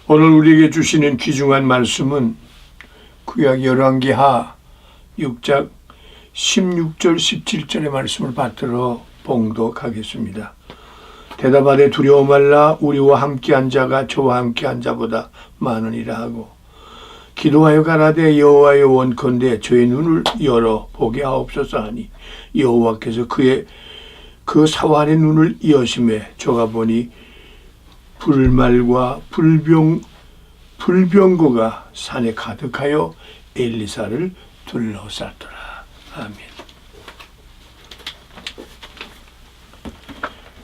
오늘 우리에게 주시는 귀중한 말씀은 구약 열왕기하 6장 16절 17절의 말씀을 받들어 봉독하겠습니다. 대답하되 두려워 말라. 우리와 함께한 자가 저와 함께한 자보다 많으니라 하고 기도하여 가라되 여호와여 원컨대 저의 눈을 열어 보게 하옵소서 하니 여호와께서 그 사환의 눈을 여심해 저가 보니 불말과 불병거가 산에 가득하여 엘리사를 둘러쌌더라. 아멘.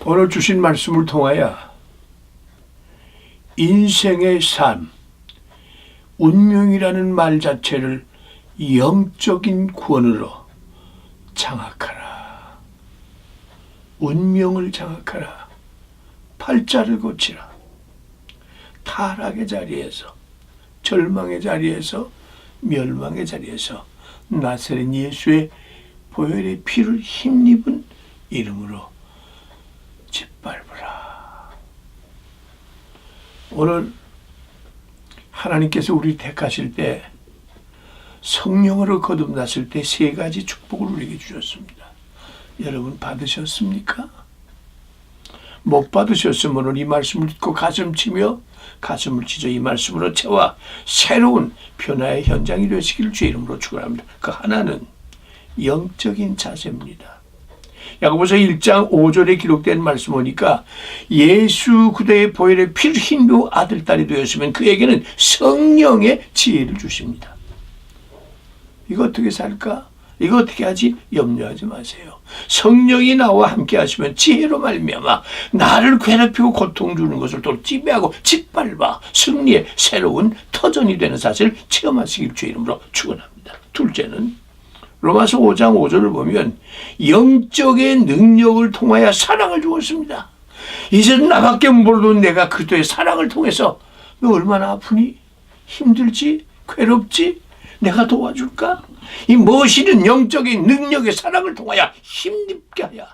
오늘 주신 말씀을 통하여 인생의 삶, 운명이라는 말 자체를 영적인 구원으로 장악하라. 운명을 장악하라. 팔자를 고치라. 타락의 자리에서, 절망의 자리에서, 멸망의 자리에서 나사렛 예수의 보혈의 피를 힘입은 이름으로 짓밟으라. 오늘 하나님께서 우리 택하실 때 성령으로 거듭났을 때 세 가지 축복을 우리에게 주셨습니다. 여러분 받으셨습니까? 못 받으셨으면 오늘 이 말씀을 듣고 가슴을 치죠. 이 말씀으로 채워 새로운 변화의 현장이 되시기를 주의 이름으로 축원합니다. 그 하나는 영적인 자세입니다. 야고보서 1장 5절에 기록된 말씀 보니까 예수 그대의 보혈의 피를 힘입어 아들 딸이 되었으면 그에게는 성령의 지혜를 주십니다. 이거 어떻게 살까? 이거 어떻게 하지? 염려하지 마세요. 성령이 나와 함께 하시면 지혜로 말미암아 나를 괴롭히고 고통 주는 것을 또 지배하고 짓밟아 승리의 새로운 터전이 되는 사실을 체험하시길 주의 이름으로 축원합니다. 둘째는 로마서 5장 5절을 보면 영적인 능력을 통하여 사랑을 주었습니다. 이제는 나밖에 모르도 내가 그리스도의 사랑을 통해서 너 얼마나 아프니? 힘들지? 괴롭지? 내가 도와줄까? 이 무엇이든 영적인 능력의 사랑을 통하여 힘입게 하여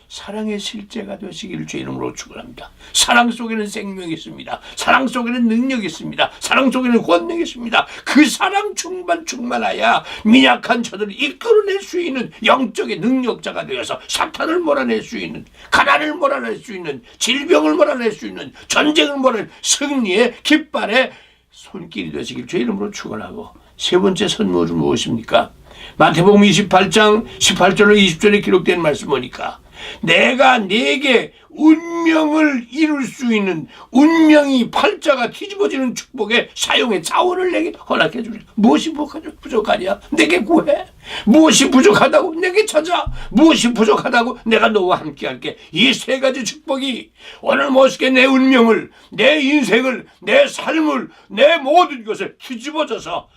사랑의 실제가 되시기를 주의 이름으로 축원합니다. 사랑 속에는 생명이 있습니다. 사랑 속에는 능력이 있습니다. 사랑 속에는 권능이 있습니다. 그 사랑 충만하여 미약한 저들을 이끌어낼 수 있는 영적인 능력자가 되어서 사탄을 몰아낼 수 있는, 가난을 몰아낼 수 있는, 질병을 몰아낼 수 있는, 전쟁을 몰아낼 승리의 깃발의 손길이 되시길 주의 이름으로 축원하고 세 번째 선물은 무엇입니까? 마태복음 28장 18절로 20절에 기록된 말씀 보니까 내가 네게 운명을 이룰 수 있는 운명이 팔자가 뒤집어지는 축복의 사용의 자원을 내게 허락해 주리. 무엇이 부족하냐? 내게 구해. 무엇이 부족하다고? 내게 찾아. 무엇이 부족하다고? 내가 너와 함께 할게. 이 세 가지 축복이 오늘 무엇이게 내 운명을, 내 인생을, 내 삶을, 내 모든 것을 뒤집어져서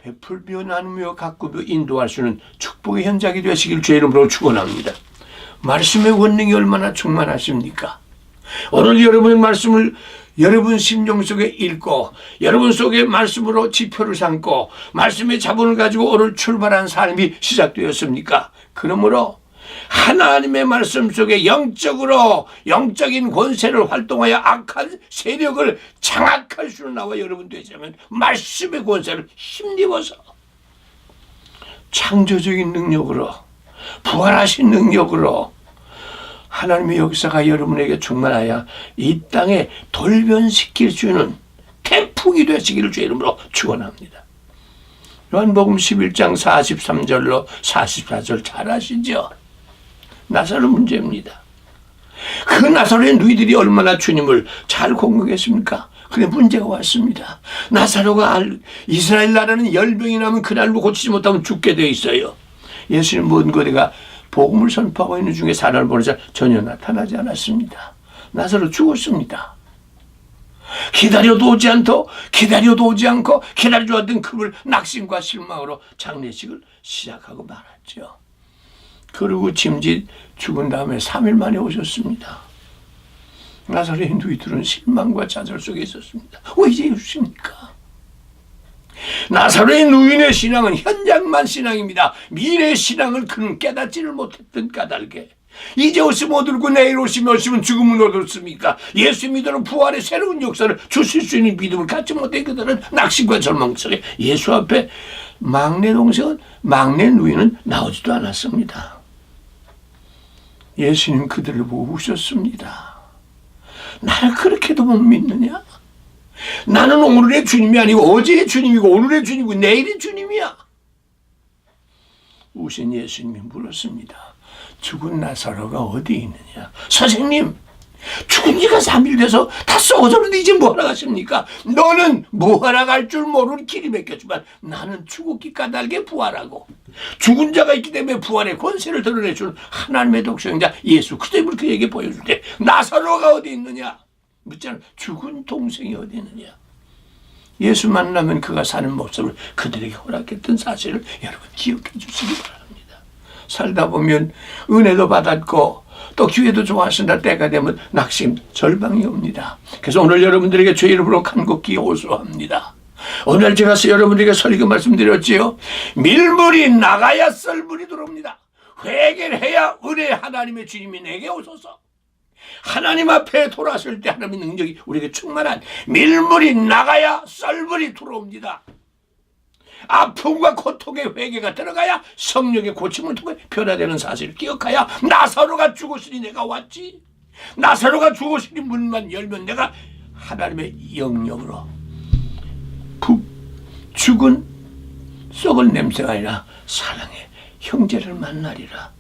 베풀며 나누며 가꾸며 인도할 수 있는 축복의 현장이 되시길 주의 이름으로 축원합니다. 말씀의 권능이 얼마나 충만하십니까? 오늘 여러분의 말씀을 여러분 심령 속에 읽고 여러분 속에 말씀으로 지표를 삼고 말씀의 자본을 가지고 오늘 출발한 삶이 시작되었습니까? 그러므로 하나님의 말씀 속에 영적인 권세를 활동하여 악한 세력을 장악할 수 있는 나와 여러분 되자면 말씀의 권세를 힘입어서 창조적인 능력으로 부활하신 능력으로 하나님의 역사가 여러분에게 충만하여 이 땅에 돌변시킬 수 있는 태풍이 되시기를 주의 이름으로 축원합니다. 요한복음 11장 43절로 44절 잘 아시죠? 나사렛 문제입니다. 그 나사렛 누이들이 얼마나 주님을 잘 공경했습니까? 근데 문제가 왔습니다. 나사로가 이스라엘 나라는 열병이 나면 그날로 고치지 못하면 죽게 돼 있어요. 예수님 먼 거리가 복음을 선포하고 있는 중에 사람을 보내자 전혀 나타나지 않았습니다. 나사로 죽었습니다. 기다려도 오지 않고 기다려주었던 그를 낙심과 실망으로 장례식을 시작하고 말았죠. 그리고 짐짓 죽은 다음에 3일 만에 오셨습니다. 나사렛 누이들은 실망과 좌절 속에 있었습니다. 왜 이제 오십니까? 나사렛 누이의 신앙은 현장만 신앙입니다. 미래의 신앙을 그는 깨닫지를 못했던 까닭에 이제 오시면 어들고 내일 오시면 죽음은 어떻습니까? 예수 믿으러 부활의 새로운 역사를 주실 수 있는 믿음을 갖지 못해 그들은 낙심과 절망 속에 예수 앞에 막내 동생은 막내 누이는 나오지도 않았습니다. 예수님 그들을 보고 우셨습니다. 나를 그렇게도 못 믿느냐? 나는 오늘의 주님이 아니고 어제의 주님이고 오늘의 주님이고 내일의 주님이야. 우신 예수님이 물었습니다. 죽은 나사로가 어디 있느냐? 선생님, 죽은 지가 3일 돼서 다 썩어졌는데 이제 뭐하러 가십니까? 너는 뭐하러 갈 줄 모르는 길이 맡겼지만 나는 죽었기 까닭에 부활하고 죽은 자가 있기 때문에 부활의 권세를 드러내주는 하나님의 독생자 예수 그리스도를 그에게 보여줄 때 나사로가 어디 있느냐? 묻잖아. 죽은 동생이 어디 있느냐? 예수 만나면 그가 사는 모습을 그들에게 허락했던 사실을 여러분 기억해 주시기 바랍니다. 살다 보면 은혜도 받았고 또 기회도 좋아하신다 때가 되면 낙심, 절망이 옵니다. 그래서 오늘 여러분들에게 주의 이름으로 간곡히 호소합니다. 오늘 제가 여러분들에게 설교 말씀드렸지요. 밀물이 나가야 썰물이 들어옵니다. 회개를 해야 은혜 하나님의 주님이 내게 오소서. 하나님 앞에 돌아설 때 하나님의 능력이 우리에게 충만한 밀물이 나가야 썰물이 들어옵니다. 아픔과 고통의 회개가 들어가야 성령의 고침을 통해 변화되는 사실을 기억하여 나사로가 죽었으니 내가 왔지. 나사로가 죽었으니 문만 열면 내가 하나님의 영역으로 죽은 썩을 냄새가 아니라 사랑의 형제를 만나리라.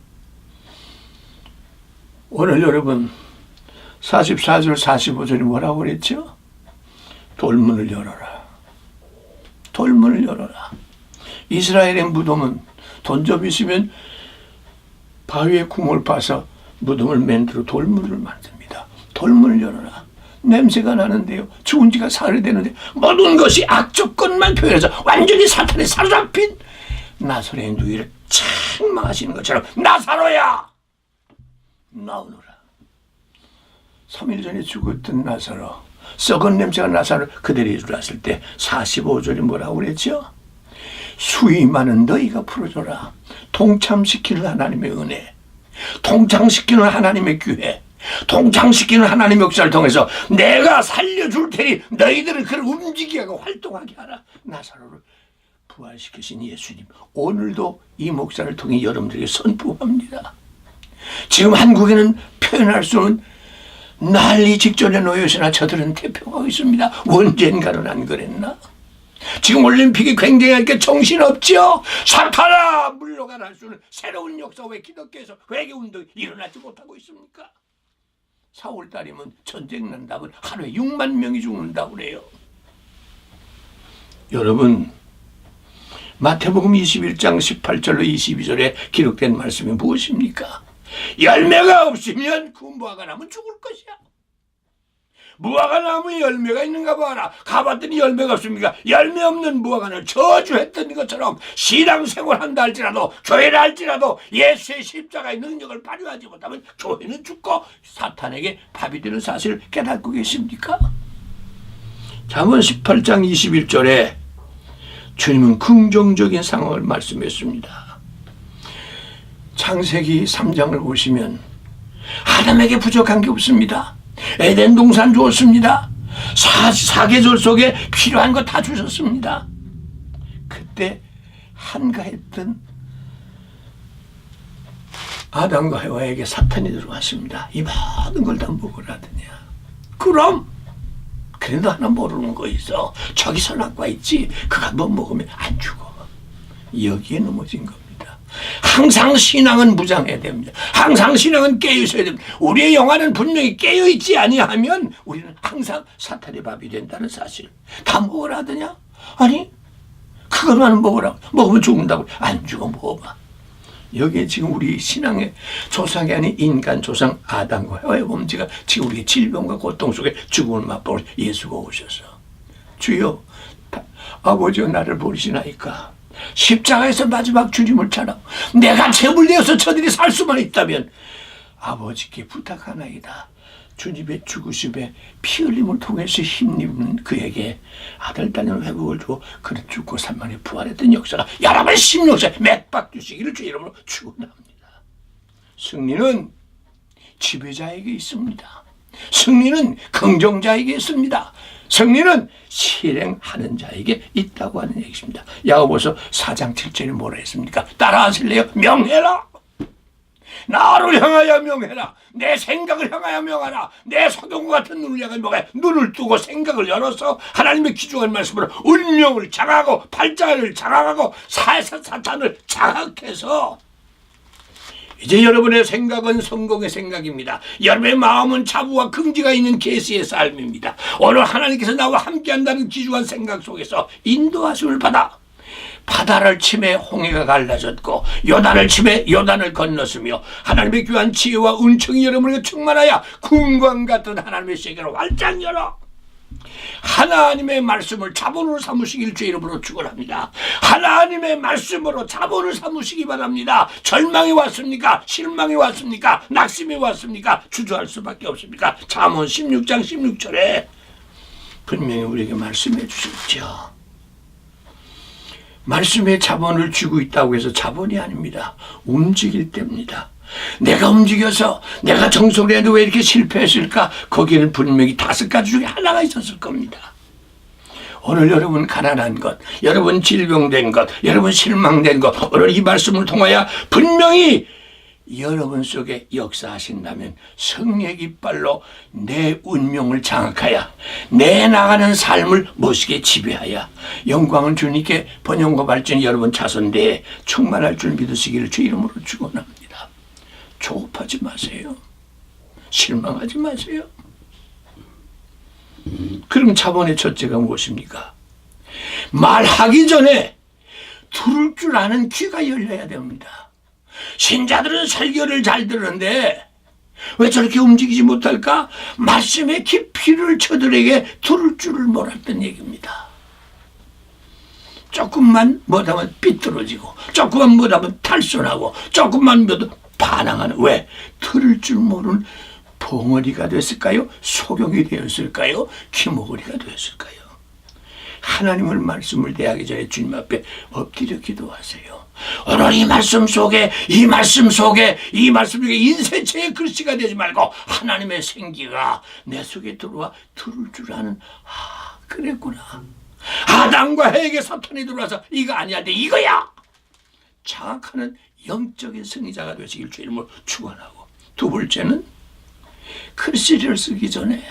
오늘 여러분 44절 45절이 뭐라고 그랬죠? 돌문을 열어라. 돌문을 열어라. 이스라엘의 무덤은 돈 좀 있으면 바위에 구멍을 파서 무덤을 만들어 돌문을 만듭니다. 돌문을 열어라. 냄새가 나는데요. 죽은 지가 사흘이 되는데 모든 것이 악조건만 표현해서 완전히 사탄에 사로잡힌 나사로의 누이를 책망하시는 것처럼 나사로야 나오너라. 3일 전에 죽었던 나사로, 썩은 냄새가 나사로 그들이 일어났을 때 45절이 뭐라고 그랬죠? 수위 많은 너희가 풀어줘라. 동참시키는 하나님의 은혜, 동참시키는 하나님의 기회, 동참시키는 하나님의 역사를 통해서 내가 살려줄 테니 너희들을 그를 움직이게 하고 활동하게 하라. 나사로를 부활시키신 예수님, 오늘도 이 목사를 통해 여러분들에게 선포합니다. 지금 한국에는 표현할 수 없는 난리 직전에 놓여 있으나 저들은 태평하고 있습니다. 언젠가는 안 그랬나? 지금 올림픽이 굉장하니까 정신없죠? 사탄아 물러가라 할 수는 새로운 역사 왜 기독교에서 회개운동이 일어나지 못하고 있습니까? 4월달이면 전쟁 난다면 하루에 6만 명이 죽는다고 그래요. 여러분, 마태복음 21장 18절로 22절에 기록된 말씀이 무엇입니까? 열매가 없으면 그 무화과 나무는 죽을 것이야. 무화과 나무에 열매가 있는가 봐라. 가봤더니 열매가 없습니까? 열매 없는 무화과를 저주했던 것처럼 신앙생활 한다 할지라도 교회를 할지라도 예수의 십자가의 능력을 발휘하지 못하면 교회는 죽고 사탄에게 밥이 되는 사실을 깨닫고 계십니까? 잠언 18장 21절에 주님은 긍정적인 상황을 말씀했습니다. 창세기 3장을 보시면 아담에게 부족한 게 없습니다. 에덴 동산 주었습니다. 사계절 속에 필요한 거 다 주셨습니다. 그때 한가했던 아담과 해와에게 사탄이 들어왔습니다. 이 모든 걸 다 먹으라더냐. 그럼 그래도 하나 모르는 거 있어. 저기 선악과 있지. 그거 한번 먹으면 안 죽어. 여기에 넘어진 겁니다. 항상 신앙은 무장해야 됩니다. 항상 신앙은 깨어있어야 됩니다. 우리의 영혼은 분명히 깨어있지 아니하면 우리는 항상 사탄의 밥이 된다는 사실. 다 먹으라더냐? 아니 그것만 먹으라고. 먹으면 죽는다고. 안 죽어. 먹어봐. 여기에 지금 우리 신앙의 조상이 아닌 인간 조상 아담과 해와의 범죄가 지금 우리 질병과 고통 속에 죽음을 맛보고 예수가 오셔서 주여 아버지가 나를 버리시나이까. 십자가에서 마지막 주님을 찾아 내가 제물되어서 저들이 살 수만 있다면 아버지께 부탁하나이다. 주님의 죽으심에 피 흘림을 통해서 힘입는 그에게 아들 딸의 회복을 주어 그를 죽고 3만에 부활했던 역사가 여러분의 심령에 맥박 주시기를 주 이름으로 축원합니다. 승리는 지배자에게 있습니다. 승리는 긍정자에게 있습니다. 승리는 실행하는 자에게 있다고 하는 얘기입니다. 야고보서 4장 7절에 뭐라 했습니까? 따라하실래요? 명해라. 나를 향하여 명해라. 내 생각을 향하여 명하라. 내 소경과 같은 눈을 향하여 명하여 눈을 뜨고 생각을 열어서 하나님의 귀중한 말씀으로 운명을 장악하고 팔자를 장악하고 사탄을 장악해서 이제 여러분의 생각은 성공의 생각입니다. 여러분의 마음은 자부와 긍지가 있는 계시의 삶입니다. 오늘 하나님께서 나와 함께한다는 귀중한 생각 속에서 인도하심을 받아 바다를 치매 홍해가 갈라졌고 요단을 치매 요단을 건넜으며 하나님의 귀한 지혜와 은총이 여러분에게 충만하여 궁광 같은 하나님의 세계를 활짝 열어 하나님의 말씀을 자본으로 삼으시길 주 이름으로 축원합니다. 하나님의 말씀으로 자본을 삼으시기 바랍니다. 절망이 왔습니까? 실망이 왔습니까? 낙심이 왔습니까? 주저할 수밖에 없습니까? 잠언 16장 16절에 분명히 우리에게 말씀해 주셨죠. 말씀에 자본을 쥐고 있다고 해서 자본이 아닙니다. 움직일 때입니다. 내가 움직여서 내가 정성을 해도 왜 이렇게 실패했을까? 거기에는 분명히 5가지 중에 하나가 있었을 겁니다. 오늘 여러분 가난한 것, 여러분 질병된 것, 여러분 실망된 것, 오늘 이 말씀을 통하여 분명히 여러분 속에 역사하신다면 성령의 깃발로 내 운명을 장악하여 내 나가는 삶을 멋있게 지배하여 영광은 주님께 번영과 발전이 여러분 자손대에 충만할 줄 믿으시기를 주 이름으로 축원합니다. 조급하지 마세요. 실망하지 마세요. 그럼 자본의 첫째가 무엇입니까? 말하기 전에 들을 줄 아는 귀가 열려야 됩니다. 신자들은 설교를 잘 들었는데 왜 저렇게 움직이지 못할까? 말씀의 깊이를 저들에게 들을 줄을 몰랐던 얘기입니다. 조금만 못하면 삐뚤어지고 조금만 못하면 탈선하고 조금만 못하면 반항하는, 왜? 들을 줄 모르는 벙어리가 됐을까요? 소경이 되었을까요? 기모거리가 되었을까요? 하나님을 말씀을 대하기 전에 주님 앞에 엎드려 기도하세요. 오늘 이 말씀 속에 인쇄체의 글씨가 되지 말고 하나님의 생기가 내 속에 들어와 들을 줄 아는, 그랬구나. 아담과 해에게 사탄이 들어와서 이거 아니야, 내 이거야. 장악하는 영적인 승리자가 되시길 주 이름으로 축원하고, 두 번째는 글씨를 쓰기 전에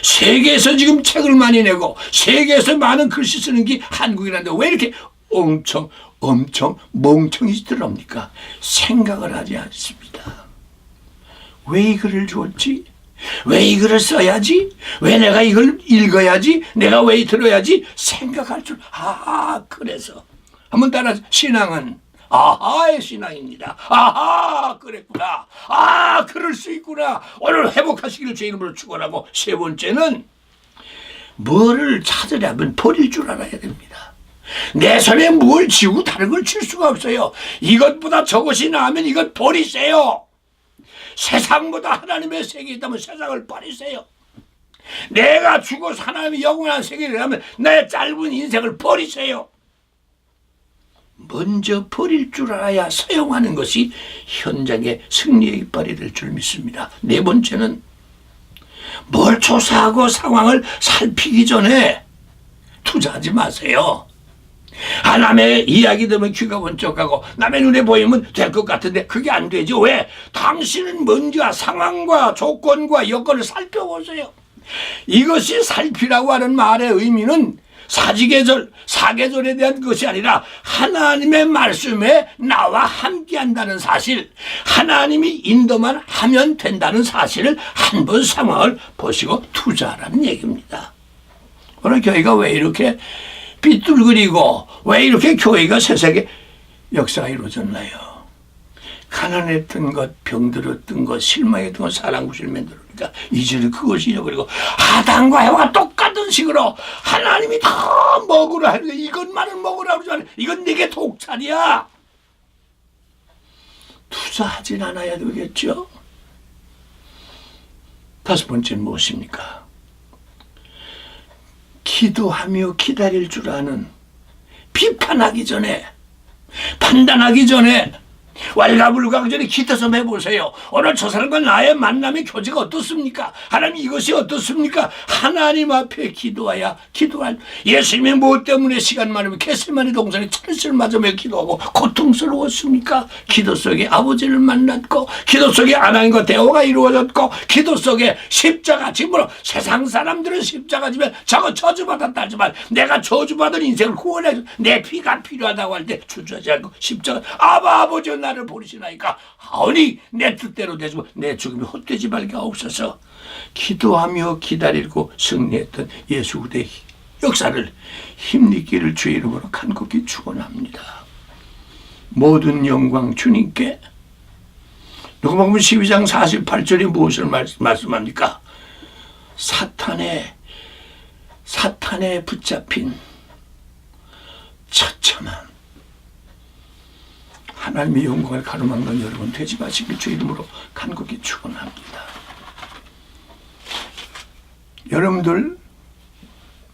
세계에서 지금 책을 많이 내고 세계에서 많은 글씨 쓰는 게 한국이라는데 왜 이렇게 엄청 멍청이들합니까? 생각을 하지 않습니다. 왜 이 글을 주었지? 왜 이 글을 써야지? 왜 내가 이걸 읽어야지? 내가 왜 들어야지? 생각할 줄. 그래서 한번 따라. 신앙은 아하의 신앙입니다. 그랬구나. 그럴 수 있구나. 오늘 회복하시기를 제 이름으로 축원하고, 세 번째는 뭐를 찾으려면 버릴 줄 알아야 됩니다. 내 손에 뭘 쥐고 다른 걸 칠 수가 없어요. 이것보다 저것이 나으면 이것 버리세요. 세상보다 하나님의 세계에 있다면 세상을 버리세요. 내가 죽어서 하나님의 영원한 세계를 가면 내 짧은 인생을 버리세요. 먼저 버릴 줄 알아야 사용하는 것이 현장의 승리의 깃발이 될 줄 믿습니다. 네 번째는 뭘 조사하고 상황을 살피기 전에 투자하지 마세요. 남의 이야기 들으면 귀가 번쩍하고 남의 눈에 보이면 될 것 같은데 그게 안 되죠. 왜? 당신은 먼저 상황과 조건과 여건을 살펴보세요. 이것이 살피라고 하는 말의 의미는 사계절에 대한 것이 아니라 하나님의 말씀에 나와 함께한다는 사실, 하나님이 인도만 하면 된다는 사실을 한번 상황을 보시고 투자하라는 얘기입니다. 오늘 교회가 왜 이렇게 삐뚤거리고 왜 이렇게 교회가 세상에 역사가 이루어졌나요? 가난했던 것, 병들었던 것, 실망했던 것, 사랑 구실면 들으니까 이제는 그것이 잃어버리고 아담과 해와 똑같은 식으로 하나님이 다 먹으라 하는데 이것만은 먹으라 그러지 않아요. 이건 내게 독찰이야. 투자하진 않아야 되겠죠. 다섯 번째는 무엇입니까? 기도하며 기다릴 줄 아는, 비판하기 전에, 판단하기 전에, 왈가불강전에 기도서 해보세요. 오늘 저 사람과 나의 만남의 교제가 어떻습니까? 하나님 이것이 어떻습니까? 하나님 앞에 기도해야 기도할 예수님이 무엇 때문에 시간 많으면 겟세마네 동산에 철새를 맞으며 기도하고 고통스러웠습니까? 기도 속에 아버지를 만났고 기도 속에 하나님과 대화가 이루어졌고 기도 속에 십자가 짐으로 세상 사람들은 십자가 지면 저거 저주받았다 하지만 내가 저주받은 인생을 구원해서 내 피가 필요하다고 할 때 주저하지 않고 십자가 아버지 나를 버리시나이까 아니 내 뜻대로 되지만 내 죽음이 헛되지 말게 하옵소서. 기도하며 기다리고 승리했던 예수 그대의 역사를 힘있기를 주의 이름으로 간곡히 축원합니다. 모든 영광 주님께. 누가복음 12장 48절이 무엇을 말씀합니까? 사탄에 붙잡힌 처참한 하나님의 영광을 가로막는 여러분 되지 마시길 주의 이름으로 간곡히 축원합니다. 여러분들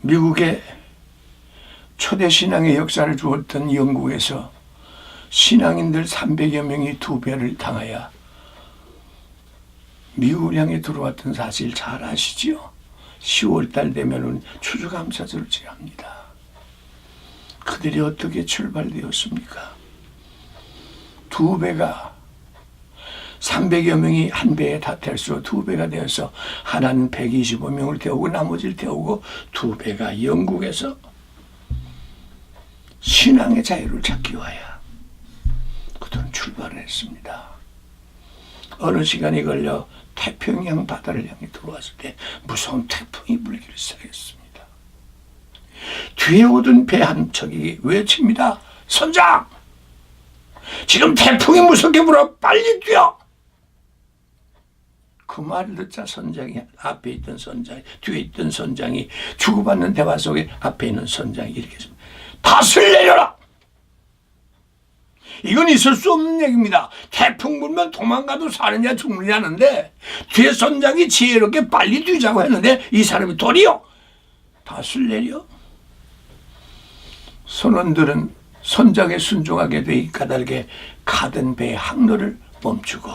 미국의 초대 신앙의 역사를 주었던 영국에서 신앙인들 300여 명이 두 배를 당하여 미국을 향해 들어왔던 사실 잘 아시지요? 10월달 되면은 추수감사절을 지납니다. 그들이 어떻게 출발되었습니까? 두 배가 300여 명이 한 배에 다 탈수록 두 배가 되어서 하나는 125명을 태우고 나머지를 태우고 두 배가 영국에서 신앙의 자유를 찾기 위하여 그들은 출발을 했습니다. 어느 시간이 걸려 태평양 바다를 향해 들어왔을 때 무서운 태풍이 불기를 시작했습니다. 뒤에 오던 배 한 척이 외칩니다. 선장! 지금 태풍이 무섭게 불어 빨리 뛰어! 그 말을 듣자 선장이 앞에 있던 선장이 뒤에 있던 선장이 주고받는 대화 속에 앞에 있는 선장이 이렇게 했습니다. 닷을 내려라! 이건 있을 수 없는 얘기입니다. 태풍 불면 도망가도 사느냐 죽느냐는데 뒤에 선장이 지혜롭게 빨리 뛰자고 했는데 이 사람이 도리어 닷을 내려. 선원들은 선장에 순종하게 돼 까닭에 가던 배의 항로를 멈추고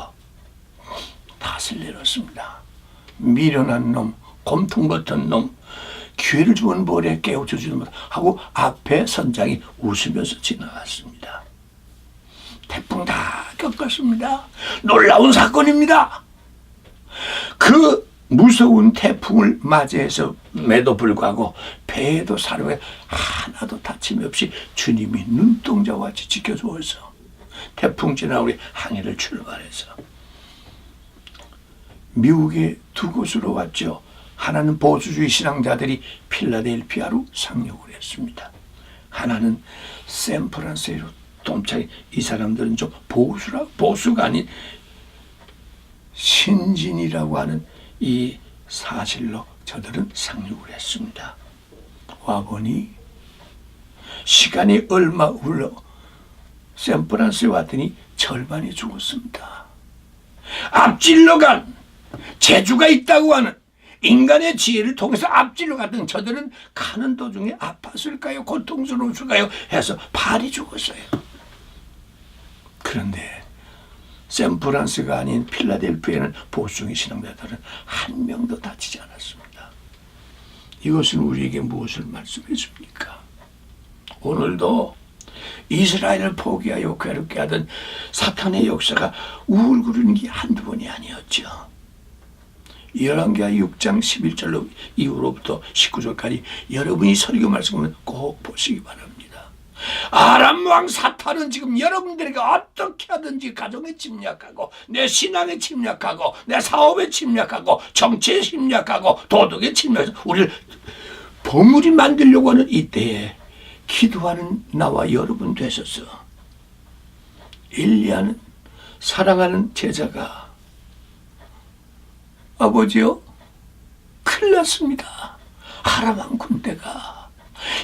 닷을 내렸습니다. 미련한 놈, 곰통 같은 놈, 기회를 주는 벌에 깨우쳐주는 것 하고 앞에 선장이 웃으면서 지나갔습니다. 태풍 다 겪었습니다. 놀라운 사건입니다. 그 무서운 태풍을 맞이해서에도 불구하고 배에도 사람에 하나도 다침이 없이 주님이 눈동자와 같이 지켜주어서 태풍 지나 우리 항해를 출발해서 미국의 두 곳으로 왔죠. 하나는 보수주의 신앙자들이 필라델피아로 상륙을 했습니다. 하나는 샌프란시스코로 dom차이 이 사람들은 좀 보수가 아닌 신진이라고 하는 이 사실로 저들은 상륙을 했습니다. 와보니 시간이 얼마 흘러 샌프란시스코에 왔더니 절반이 죽었습니다. 앞질러 간 재주가 있다고 하는 인간의 지혜를 통해서 앞질러 갔던 저들은 가는 도중에 아팠을까요? 고통스러웠을까요? 해서 발이 죽었어요. 그런데 샌프란시스코가 아닌 필라델피아에는 보수적인 신앙자들은 한 명도 다치지 않았습니다. 이것은 우리에게 무엇을 말씀해 줍니까? 오늘도 이스라엘을 포기하여 괴롭게 하던 사탄의 역사가 우울거리는 게 한두 번이 아니었죠. 열왕기하 6장 11절 이후로부터 19절까지 여러분이 설교 말씀을 꼭 보시기 바랍니다. 아람 왕 사탄은 지금 여러분들에게 어떻게 하든지 가정에 침략하고 내 신앙에 침략하고 내 사업에 침략하고 정치에 침략하고 도덕에 침략해서 우리를 버무리 만들려고 하는 이때에 기도하는 나와 여러분 되셔서 엘리야는 사랑하는 제자가 아버지요 큰일 났습니다. 아람 군대가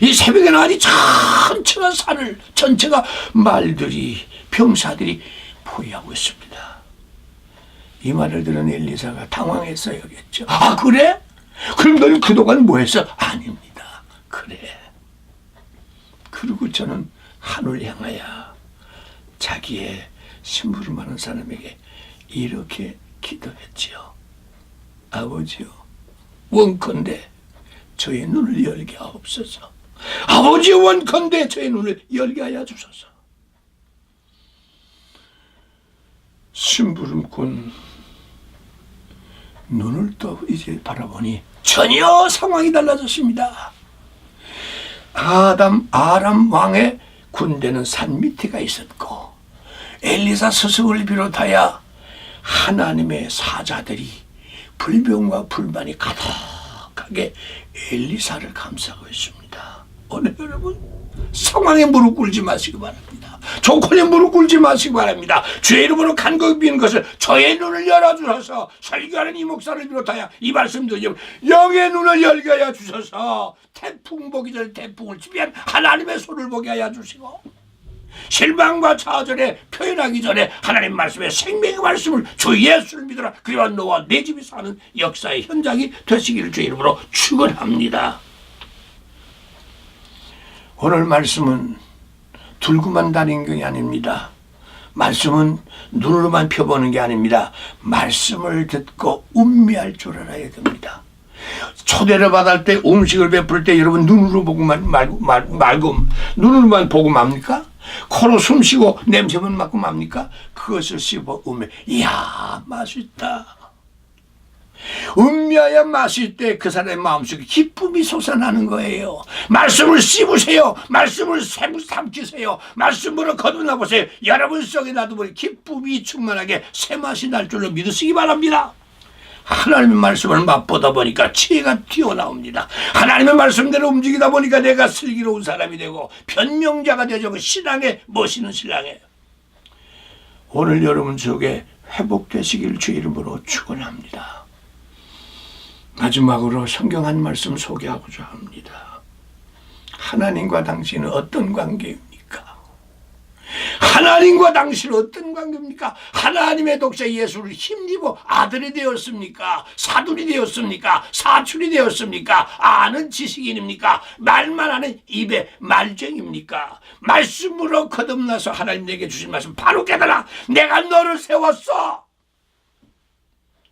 이 새벽에 나니 전체가 산을 전체가 말들이 병사들이 포위하고 있습니다. 이 말을 들은 엘리사가 당황했어야겠죠. 아 그래? 그럼 너는 그동안 뭐 했어? 아닙니다. 그래. 그리고 저는 하늘 향하여 자기의 심부름하는 사람에게 이렇게 기도했지요. 아버지요, 원컨대 저의 눈을 열게 하옵소서. 아버지, 원컨대 저의 눈을 열게 하여 주소서. 심부름꾼 눈을 또 이제 바라보니 전혀 상황이 달라졌습니다. 아람 왕의 군대는 산 밑에가 있었고 엘리사 스승을 비롯하여 하나님의 사자들이 불병과 불만이 가득하게 엘리사를 감싸고 있습니다. 오늘 여러분, 상황에 무릎 꿇지 마시기 바랍니다. 조건에 무릎 꿇지 마시기 바랍니다. 주의 이름으로 간곡히 비는 것을 저의 눈을 열어주셔서, 설교하는 이 목사를 비롯하여 이 말씀도 영의 눈을 열게 하여 주셔서 태풍 보기 전에 태풍을 지배한 하나님의 손을 보게 하여 주시고, 실망과 좌절에 표현하기 전에 하나님 말씀의 생명의 말씀을 주 예수를 믿으라, 그리와 너와 내 집이 사는 역사의 현장이 되시기를 주의 이름으로 축원합니다. 오늘 말씀은 들고만 다니는 게 아닙니다. 말씀은 눈으로만 펴보는 게 아닙니다. 말씀을 듣고 음미할 줄 알아야 됩니다. 초대를 받을 때, 음식을 베풀 때 여러분 눈으로 보고 말고 눈으로만 보고 맙니까? 코로 숨쉬고 냄새만 맡고 맙니까? 그것을 씹어 음미, 이야 맛있다. 음미하여 마실 때 그 사람의 마음속에 기쁨이 솟아나는 거예요. 말씀을 씹으세요. 말씀을 삼키세요. 말씀으로 거듭나 보세요. 여러분 속에 놔두면 기쁨이 충만하게 새맛이 날 줄로 믿으시기 바랍니다. 하나님의 말씀을 맛보다 보니까 지혜가 튀어나옵니다. 하나님의 말씀대로 움직이다 보니까 내가 슬기로운 사람이 되고 변명자가 되죠. 그 신앙의 멋있는 신앙이에요. 오늘 여러분 속에 회복되시길 주 이름으로 축원합니다. 마지막으로 성경 한 말씀 소개하고자 합니다. 하나님과 당신은 어떤 관계입니까? 하나님과 당신은 어떤 관계입니까? 하나님의 독자 예수를 힘입어 아들이 되었습니까? 사돈이 되었습니까? 사촌이 되었습니까? 아는 지식인입니까? 말만 하는 입의 말쟁입니까? 말씀으로 거듭나서 하나님 내게 주신 말씀 바로 깨달아. 내가 너를 세웠어.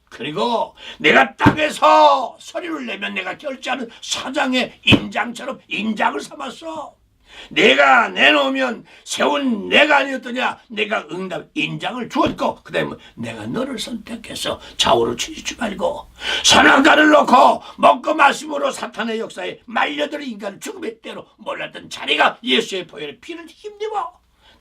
그리고 내가 땅에서 소리를 내면 내가 결제하는 사장의 인장처럼 인장을 삼았어. 내가 내놓으면 세운 내가 아니었더냐. 내가 응답 인장을 주었고, 그 다음에 내가 너를 선택해서 좌우로 치지 말고 선악과를 놓고 먹고 마심으로 사탄의 역사에 말려들은 인간을 죽음의 때로 몰랐던 자리가 예수의 보혈에 피를 힘입어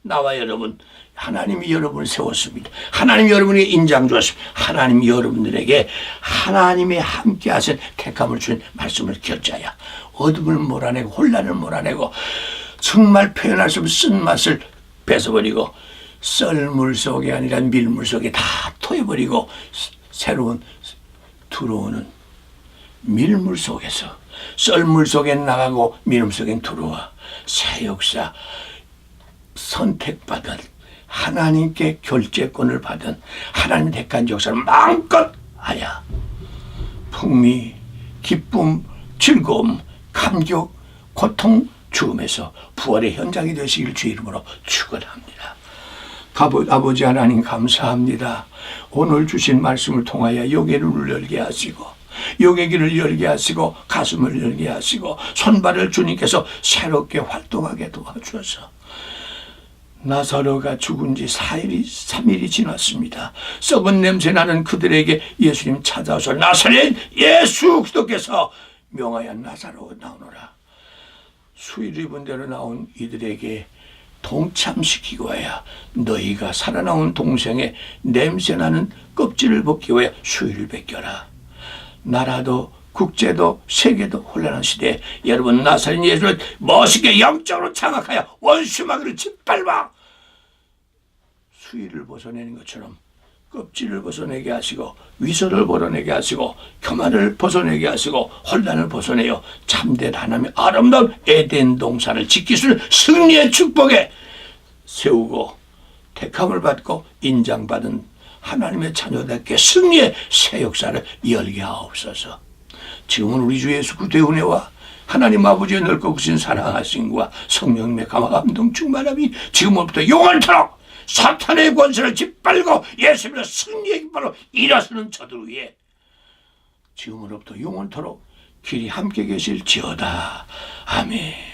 나와 여러분, 하나님이 여러분을 세웠습니다. 하나님이 여러분에게 인장 주었습니다. 하나님이 여러분들에게 하나님이 함께 하신 택함을 주신 말씀을 결자하여 어둠을 몰아내고 혼란을 몰아내고 정말 표현할 수 없는 쓴맛을 뺏어버리고 썰물 속에 아니라 밀물 속에 다 토해버리고 새로운 들어오는 밀물 속에서 썰물 속엔 나가고 밀물 속엔 들어와 새 역사, 선택받은 하나님께 결제권을 받은 하나님 택한 역사를 마음껏 하여 풍미, 기쁨, 즐거움, 감격, 고통, 죽음에서 부활의 현장이 되시길 주의 이름으로 축원합니다. 아버지 하나님 감사합니다. 오늘 주신 말씀을 통하여 영의 눈을 열게 하시고 영의 길을 열게 하시고 가슴을 열게 하시고 손발을 주님께서 새롭게 활동하게 도와주셔서 나사로가 죽은 지 3일이 지났습니다. 썩은 냄새 나는 그들에게 예수님 찾아오셔 나사렛 예수 그리스도께서 명하여 나사로 나오노라. 수의를 입은 대로 나온 이들에게 동참시키고 하여 너희가 살아나온 동생의 냄새나는 껍질을 벗기 위하여 수의를 베껴라. 나라도 국제도 세계도 혼란한 시대에 여러분 나사렛 예수를 멋있게 영적으로 장악하여 원수마귀를 짓밟아 수의를 벗어내는 것처럼 껍질을 벗어내게 하시고 위선을 벗어내게 하시고 교만을 벗어내게 하시고 혼란을 벗어내어 참된 하나님의 아름다운 에덴 동산을 지키실 승리의 축복에 세우고 택함을 받고 인장받은 하나님의 자녀답게 승리의 새 역사를 열게 하옵소서. 지금은 우리 주 예수 그리스도의 은혜와 하나님 아버지의 넓고 크신 사랑하심과 성령님의 감화 감동 충만함이 지금부터 영원토록 사탄의 권세를 짓밟고 예수님의 승리의 깃발로 일하시는 저들 위해 지금으로부터 영원토록 길이 함께 계실지어다. 아멘.